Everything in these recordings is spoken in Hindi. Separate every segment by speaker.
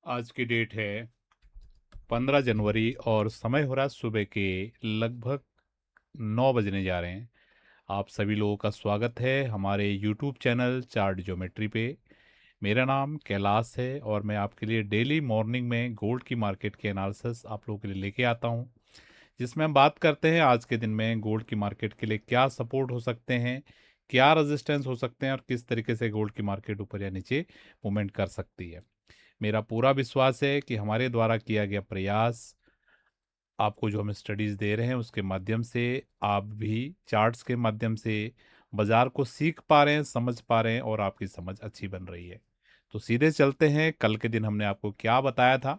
Speaker 1: आज की डेट है 15 जनवरी और समय हो रहा है सुबह के लगभग 9 बजने जा रहे हैं। आप सभी लोगों का स्वागत है हमारे यूट्यूब चैनल चार्ट ज्योमेट्री पे। मेरा नाम कैलाश है और मैं आपके लिए डेली मॉर्निंग में गोल्ड की मार्केट के एनालिसिस आप लोगों के लिए लेके आता हूँ, जिसमें हम बात करते हैं आज के दिन में गोल्ड की मार्केट के लिए क्या सपोर्ट हो सकते हैं, क्या रेजिस्टेंस हो सकते हैं और किस तरीके से गोल्ड की मार्केट ऊपर या नीचे मूवमेंट कर सकती है। मेरा पूरा विश्वास है कि हमारे द्वारा किया गया प्रयास, आपको जो हम स्टडीज़ दे रहे हैं उसके माध्यम से आप भी चार्ट्स के माध्यम से बाजार को सीख पा रहे हैं, समझ पा रहे हैं और आपकी समझ अच्छी बन रही है। तो सीधे चलते हैं, कल के दिन हमने आपको क्या बताया था।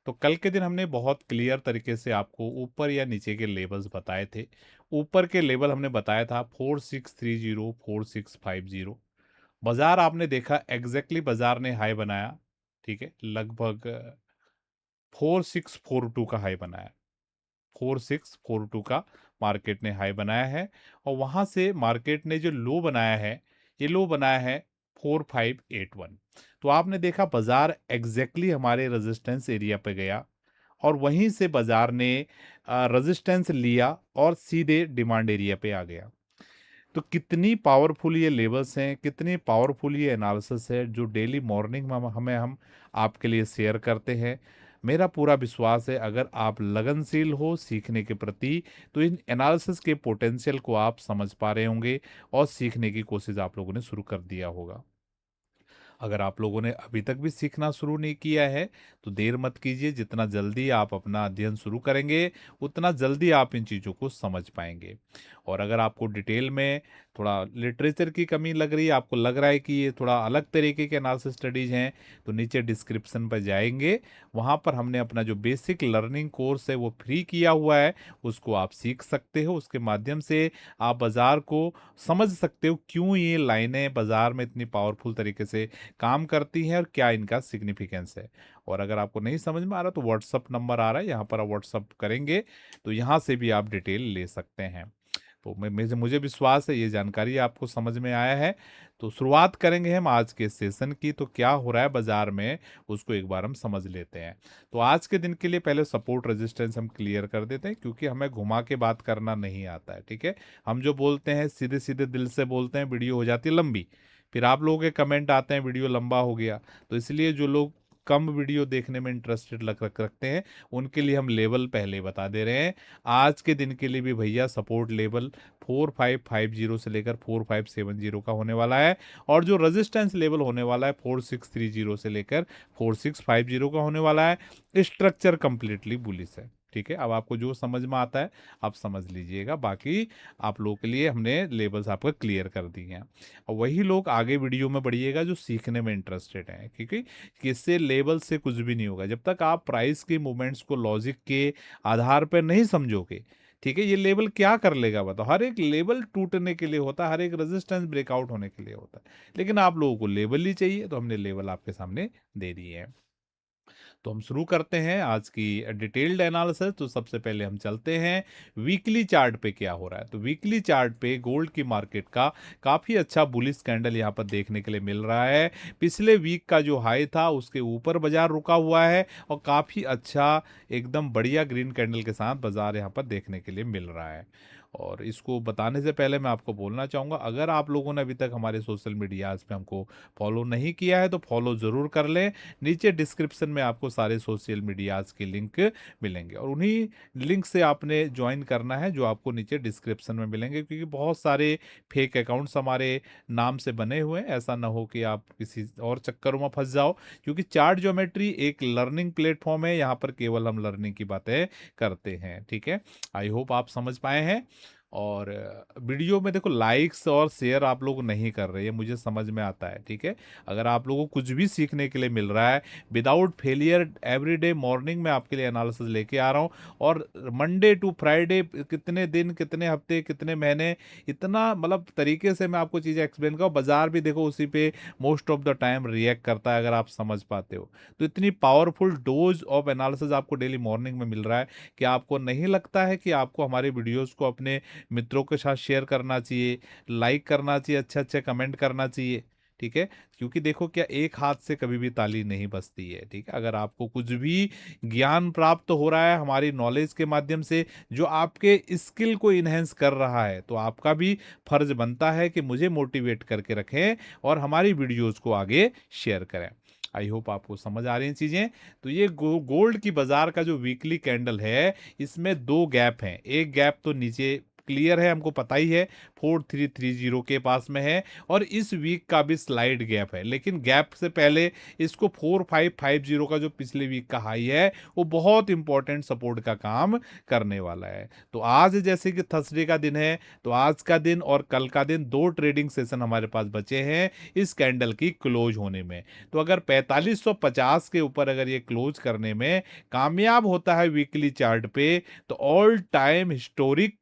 Speaker 1: तो कल के दिन हमने बहुत क्लियर तरीके से आपको ऊपर या नीचे के लेवल्स बताए थे। ऊपर के लेवल हमने बताया था 4630, 4650। बाजार आपने देखा एग्जैक्टली बाजार ने हाई बनाया, ठीक है, लगभग 4642 का हाई बनाया। 4642 का मार्केट ने हाई बनाया है और वहां से मार्केट ने जो लो बनाया है, ये लो बनाया है 4581। तो आपने देखा बाजार एग्जैक्टली हमारे रेजिस्टेंस एरिया पे गया और वहीं से बाजार ने रेजिस्टेंस लिया और सीधे डिमांड एरिया पे आ गया। तो कितनी पावरफुल ये लेवल्स हैं, कितनी पावरफुल ये एनालिसिस है जो डेली मॉर्निंग में हम आपके लिए शेयर करते हैं। मेरा पूरा विश्वास है अगर आप लगनशील हो सीखने के प्रति, तो इन एनालिसिस के पोटेंशियल को आप समझ पा रहे होंगे और सीखने की कोशिश आप लोगों ने शुरू कर दिया होगा। अगर आप लोगों ने अभी तक भी सीखना शुरू नहीं किया है तो देर मत कीजिए। जितना जल्दी आप अपना अध्ययन शुरू करेंगे उतना जल्दी आप इन चीज़ों को समझ पाएंगे। और अगर आपको डिटेल में थोड़ा लिटरेचर की कमी लग रही है, आपको लग रहा है कि ये थोड़ा अलग तरीके के एनालिसिस स्टडीज हैं, तो नीचे डिस्क्रिप्शन पर जाएंगे। वहाँ पर हमने अपना जो बेसिक लर्निंग कोर्स है वो फ्री किया हुआ है, उसको आप सीख सकते हो। उसके माध्यम से आप बाज़ार को समझ सकते हो क्यों ये लाइनें बाज़ार में इतनी पावरफुल तरीके से काम करती हैं और क्या इनका सिग्निफिकेंस है। और अगर आपको नहीं समझ में आ रहा तो व्हाट्सअप नंबर आ रहा है, यहाँ पर आप व्हाट्सअप करेंगे तो यहाँ से भी आप डिटेल ले सकते हैं। तो मुझे विश्वास है ये जानकारी आपको समझ में आया है। तो शुरुआत करेंगे हम आज के सेशन की। तो क्या हो रहा है बाजार में उसको एक बार हम समझ लेते हैं। तो आज के दिन के लिए पहले सपोर्ट रेजिस्टेंस हम क्लियर कर देते हैं, क्योंकि हमें घुमा के बात करना नहीं आता है, ठीक है। हम जो बोलते हैं सीधे सीधे दिल से बोलते हैं, वीडियो हो जाती है लंबी, फिर आप लोगों के कमेंट आते हैं वीडियो लंबा हो गया। तो इसलिए जो लोग कम वीडियो देखने में इंटरेस्टेड रखते हैं उनके लिए हम लेवल पहले बता दे रहे हैं। आज के दिन के लिए भी भैया सपोर्ट लेवल 4550 से लेकर 4570 का होने वाला है और जो रेजिस्टेंस लेवल होने वाला है 4630 से लेकर 4650 का होने वाला है। स्ट्रक्चर कंप्लीटली बुलिश है, ठीक है। अब आपको जो समझ में आता है आप समझ लीजिएगा, बाकी आप लोगों के लिए हमने लेवल्स आपका क्लियर कर दिए हैं। और वही लोग आगे वीडियो में बढ़िएगा जो सीखने में इंटरेस्टेड हैं, क्योंकि किससे लेवल से कुछ भी नहीं होगा जब तक आप प्राइस के मूवमेंट्स को लॉजिक के आधार पर नहीं समझोगे, ठीक है। ये लेवल क्या कर लेगा बताओ, हर एक लेवल टूटने के लिए होता है, हर एक रेजिस्टेंस ब्रेकआउट होने के लिए होता है, लेकिन आप लोगों को लेवल ही चाहिए, तो हमने लेवल आपके सामने दे दिए हैं। तो हम शुरू करते हैं आज की डिटेल्ड एनालिसिस। तो सबसे पहले हम चलते हैं वीकली चार्ट पे क्या हो रहा है। तो वीकली चार्ट पे गोल्ड की मार्केट का काफ़ी अच्छा बुलिश कैंडल यहाँ पर देखने के लिए मिल रहा है। पिछले वीक का जो हाई था उसके ऊपर बाजार रुका हुआ है और काफ़ी अच्छा एकदम बढ़िया ग्रीन कैंडल के साथ बाजार यहाँ पर देखने के लिए मिल रहा है। और इसको बताने से पहले मैं आपको बोलना चाहूँगा, अगर आप लोगों ने अभी तक हमारे सोशल मीडियाज़ पे हमको फॉलो नहीं किया है तो फॉलो ज़रूर कर लें। नीचे डिस्क्रिप्शन में आपको सारे सोशल मीडियाज़ के लिंक मिलेंगे और उन्हीं लिंक से आपने ज्वाइन करना है जो आपको नीचे डिस्क्रिप्शन में मिलेंगे, क्योंकि बहुत सारे फेक अकाउंट्स हमारे नाम से बने हुए हैं। ऐसा ना हो कि आप किसी और चक्करों में फंस जाओ, क्योंकि चार्ट ज्योमेट्री एक लर्निंग प्लेटफॉर्म है, यहाँ पर केवल हम लर्निंग की बातें करते हैं, ठीक है। आई होप आप समझ पाए हैं। और वीडियो में देखो लाइक्स और शेयर आप लोग नहीं कर रहे हैं, मुझे समझ में आता है, ठीक है। अगर आप लोगों को कुछ भी सीखने के लिए मिल रहा है, विदाउट फेलियर एवरीडे मॉर्निंग में आपके लिए एनालिसिस लेके आ रहा हूँ। और मंडे टू फ्राइडे कितने दिन, कितने हफ्ते, कितने महीने, इतना मतलब तरीके से मैं आपको चीज़ें एक्सप्लेन करूँ। बाजार भी देखो उसी पे most of the time react करता है, अगर आप समझ पाते हो। तो इतनी पावरफुल डोज ऑफ एनालिसिस आपको डेली मॉर्निंग में मिल रहा है कि आपको नहीं लगता है कि आपको हमारे वीडियोज़ को अपने मित्रों के साथ शेयर करना चाहिए, लाइक करना चाहिए, अच्छे अच्छे कमेंट करना चाहिए, ठीक है, क्योंकि देखो क्या एक हाथ से कभी भी ताली नहीं बजती है, ठीक है। अगर आपको कुछ भी ज्ञान प्राप्त हो रहा है हमारी नॉलेज के माध्यम से, जो आपके स्किल को इन्हेंस कर रहा है, तो आपका भी फर्ज बनता है कि मुझे मोटिवेट करके रखें और हमारी वीडियोस को आगे शेयर करें। आई होप आपको समझ आ रही हैं चीजें। तो ये गोल्ड की बाजार का जो वीकली कैंडल है, इसमें दो गैप हैं। एक गैप तो नीचे क्लियर है, हमको पता ही है, 4330 के पास में है, और इस वीक का भी स्लाइड गैप है। लेकिन गैप से पहले इसको 4550 का जो पिछले वीक का हाई है, वो बहुत इंपॉर्टेंट सपोर्ट का काम करने वाला है। तो आज जैसे कि थर्सडे का दिन है, तो आज का दिन और कल का दिन दो ट्रेडिंग सेशन हमारे पास बचे हैं इस कैंडल की क्लोज होने में। तो अगर 4550 के ऊपर अगर ये क्लोज करने में कामयाब होता है वीकली चार्ट पे, तो all time historic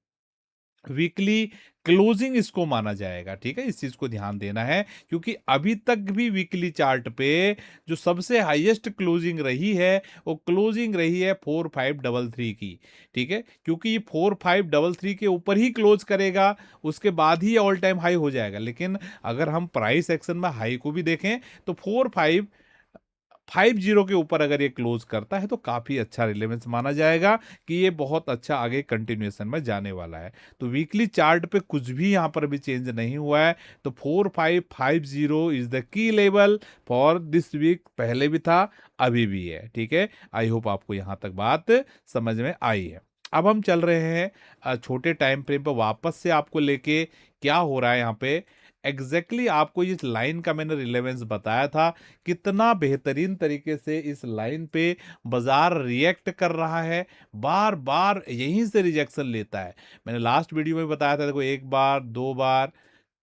Speaker 1: weekly closing इसको माना जाएगा, ठीक है। इस चीज को ध्यान देना है, क्योंकि अभी तक भी वीकली चार्ट पे जो सबसे हाईएस्ट क्लोजिंग रही है, वो क्लोजिंग रही है 4533 की, ठीक है। क्योंकि ये 4533 के ऊपर ही क्लोज करेगा, उसके बाद ही ऑल टाइम हाई हो जाएगा। लेकिन अगर हम प्राइस एक्शन में हाई को भी देखें, तो 4550 के ऊपर अगर ये क्लोज करता है, तो काफी अच्छा रिलेवेंस माना जाएगा कि ये बहुत अच्छा आगे कंटिन्यूएशन में जाने वाला है। तो वीकली चार्ट पे कुछ भी यहां पर भी चेंज नहीं हुआ है, तो 4550 is the key level for this week. पहले भी था, अभी भी है, ठीक है। आई होप आपको यहां तक बात समझ में आई है। अब हम चल रहे हैं छोटे टाइम फ्रेम पे वापस से आपको लेके, क्या हो रहा है यहाँ पे एग्जैक्टली आपको इस लाइन का मैंने रिलेवेंस बताया था, कितना बेहतरीन तरीके से इस लाइन पे बाजार रिएक्ट कर रहा है, बार बार यहीं से रिजेक्शन लेता है। मैंने लास्ट वीडियो में बताया था, देखो एक बार, दो बार,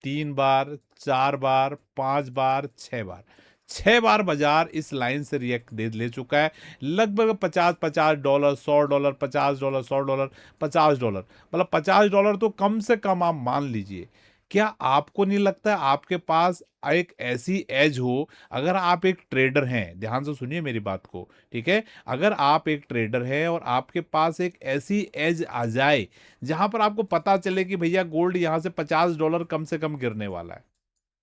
Speaker 1: तीन बार, चार बार, पांच बार, छह बार, छह बार बाजार इस लाइन से रिएक्ट दे ले चुका है। लगभग 50-50 डॉलर, $100, $50, $100, $50, मतलब $50 तो कम से कम आप मान लीजिए। क्या आपको नहीं लगता है आपके पास एक ऐसी एज हो, अगर आप एक ट्रेडर हैं, ध्यान से सुनिए मेरी बात को, ठीक है। अगर आप एक ट्रेडर हैं और आपके पास एक ऐसी एज आ जाए जहां पर आपको पता चले कि भैया गोल्ड यहां से $50 कम से कम गिरने वाला है,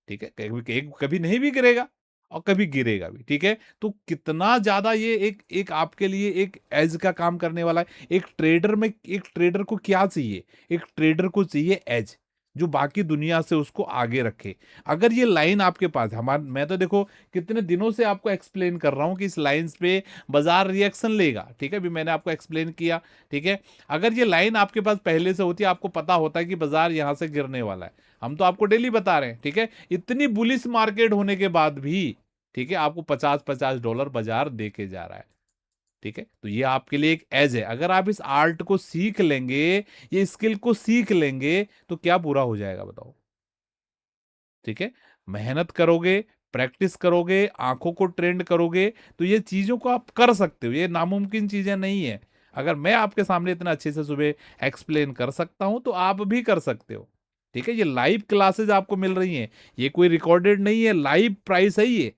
Speaker 1: ठीक है, कभी कभी नहीं भी गिरेगा और कभी गिरेगा भी, ठीक है। तो कितना ज्यादा ये एक एक आपके लिए एक एज का काम करने वाला है। एक ट्रेडर में, एक ट्रेडर को क्या चाहिए, एक ट्रेडर को चाहिए एज, जो बाकी दुनिया से उसको आगे रखे। अगर ये लाइन आपके पास, हमारे, मैं तो देखो कितने दिनों से आपको एक्सप्लेन कर रहा हूं कि इस लाइंस पे बाजार रिएक्शन लेगा, ठीक है, अभी मैंने आपको एक्सप्लेन किया, ठीक है। अगर ये लाइन आपके पास पहले से होती, आपको पता होता है कि बाजार यहां से गिरने वाला है, हम तो आपको डेली बता रहे हैं, ठीक है। इतनी बुलिश मार्केट होने के बाद भी, ठीक है, आपको $50-50 बाजार दे के जा रहा है, ठीक है। तो ये आपके लिए एक एज है। अगर आप इस आर्ट को सीख लेंगे, ये स्किल को सीख लेंगे, तो क्या बुरा हो जाएगा बताओ, ठीक है। मेहनत करोगे, प्रैक्टिस करोगे, आंखों को ट्रेंड करोगे, तो ये चीजों को आप कर सकते हो, ये नामुमकिन चीजें नहीं है। अगर मैं आपके सामने इतना अच्छे से सुबह एक्सप्लेन कर सकता हूं, तो आप भी कर सकते हो, ठीक है। ये लाइव क्लासेस आपको मिल रही हैं, ये कोई रिकॉर्डेड नहीं है, लाइव प्राइस है ये।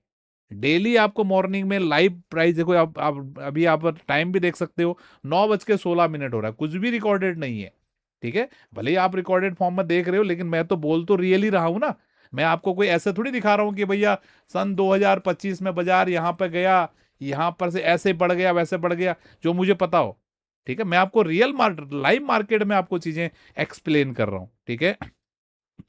Speaker 1: डेली आपको मॉर्निंग में लाइव प्राइस देखो, आप अभी आप टाइम भी देख सकते हो, 9:16 हो रहा है, कुछ भी रिकॉर्डेड नहीं है, ठीक है। भले ही आप रिकॉर्डेड फॉर्म में देख रहे हो, लेकिन मैं तो बोल तो रियल ही रहा हूं ना। मैं आपको कोई ऐसे थोड़ी दिखा रहा हूं कि भैया सन 2025 में बाजार यहां पर गया, यहां पर से ऐसे बढ़ गया, वैसे बढ़ गया, जो मुझे पता हो, ठीक है। मैं आपको रियल मार्केट, लाइव मार्केट में आपको चीजें एक्सप्लेन कर रहा हूं, ठीक है।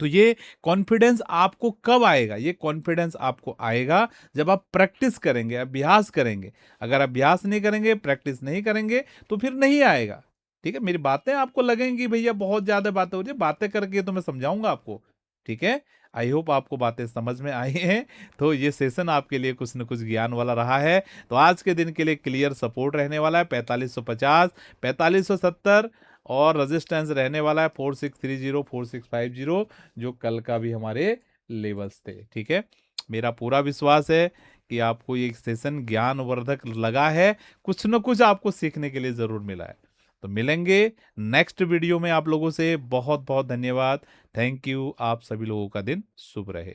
Speaker 1: तो ये कॉन्फिडेंस आपको कब आएगा, ये कॉन्फिडेंस आपको आएगा जब आप प्रैक्टिस करेंगे, अभ्यास करेंगे। अगर अभ्यास नहीं करेंगे, प्रैक्टिस नहीं करेंगे, तो फिर नहीं आएगा, ठीक है। मेरी बातें आपको लगेंगी भैया बहुत ज्यादा बातें हो रही है, बातें करके तो मैं समझाऊंगा आपको, ठीक है। आई होप आपको बातें समझ में आई हैं। तो ये सेशन आपके लिए कुछ न कुछ ज्ञान वाला रहा है। तो आज के दिन के लिए क्लियर सपोर्ट रहने वाला है 4550, 4570, और रेजिस्टेंस रहने वाला है 4630, 4650, जो कल का भी हमारे लेवल्स थे, ठीक है। मेरा पूरा विश्वास है कि आपको ये सेशन ज्ञानवर्धक लगा है, कुछ न कुछ आपको सीखने के लिए जरूर मिला है। तो मिलेंगे नेक्स्ट वीडियो में आप लोगों से। बहुत बहुत धन्यवाद, थैंक यू। आप सभी लोगों का दिन शुभ रहे।